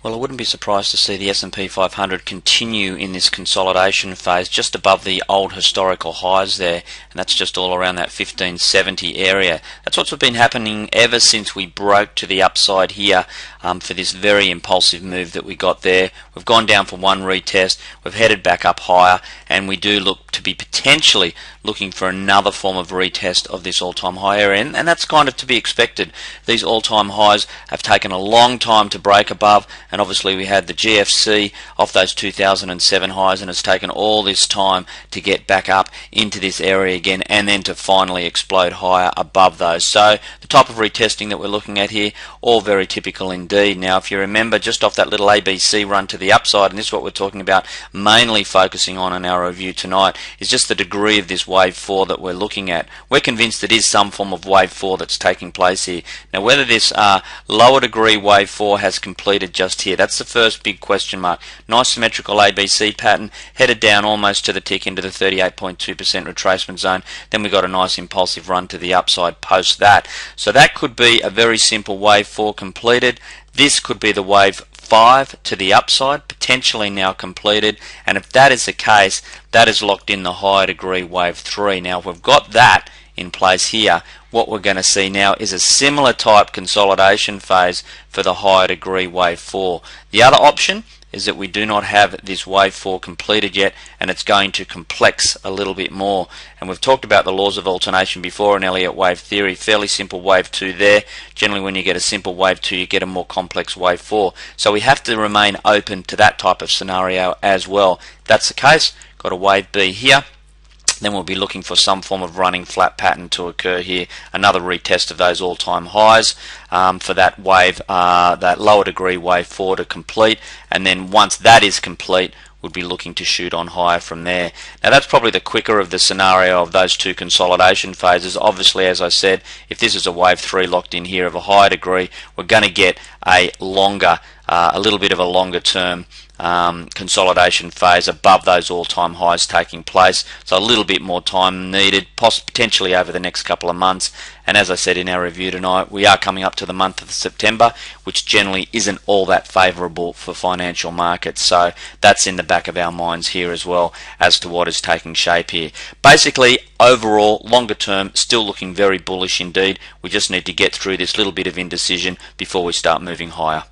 Well, I wouldn't be surprised to see the S&P 500 continue in this consolidation phase just above the old historical highs there, and that's just all around that 1570 area. That's what's been happening ever since we broke to the upside here for this very impulsive move that we got there. We've gone down for one retest, we've headed back up higher, and we do look to be potentially looking for another form of retest of this all-time high area, and that's kind of to be expected. These all-time highs have taken a long time to break above, and obviously we had the GFC off those 2007 highs, and it's taken all this time to get back up into this area again and then to finally explode higher above those. So the type of retesting that we're looking at here, all very typical indeed. Now if you remember, just off that little ABC run to the upside, and this is what we're talking about, mainly focusing on in our review tonight, is just the degree of this wave 4 that we're looking at. We're convinced it is some form of wave 4 that's taking place here. Now whether this lower degree wave 4 has completed just here, that's the first big question mark. Nice symmetrical ABC pattern, headed down almost to the tick into the 38.2% retracement zone. Then we got a nice impulsive run to the upside post that. So that could be a very simple wave 4 completed. This could be the wave 5 to the upside, potentially now completed, and if that is the case, that is locked in the higher degree wave 3. Now if we've got that in place here, what we're going to see now is a similar type consolidation phase for the higher degree wave 4. The other option is that we do not have this wave 4 completed yet, and it's going to complex a little bit more. And we've talked about the laws of alternation before in Elliott wave theory. Fairly simple wave 2 there. Generally when you get a simple wave 2 you get a more complex wave 4. So we have to remain open to that type of scenario as well. If that's the case, got a wave B here. Then we'll be looking for some form of running flat pattern to occur here, another retest of those all-time highs for that wave, that lower degree wave 4 to complete, and then once that is complete we'll be looking to shoot on higher from there. Now that's probably the quicker of the scenario of those two consolidation phases. Obviously, as I said, if this is a wave 3 locked in here of a higher degree, we're going to get a longer, a little bit of a longer term consolidation phase above those all-time highs taking place, so a little bit more time needed, potentially over the next couple of months. And as I said in our review tonight, we are coming up to the month of September, which generally isn't all that favourable for financial markets, so that's in the back of our minds here as well as to what is taking shape here. Basically, overall, longer term, still looking very bullish indeed. We just need to get through this little bit of indecision before we start moving higher.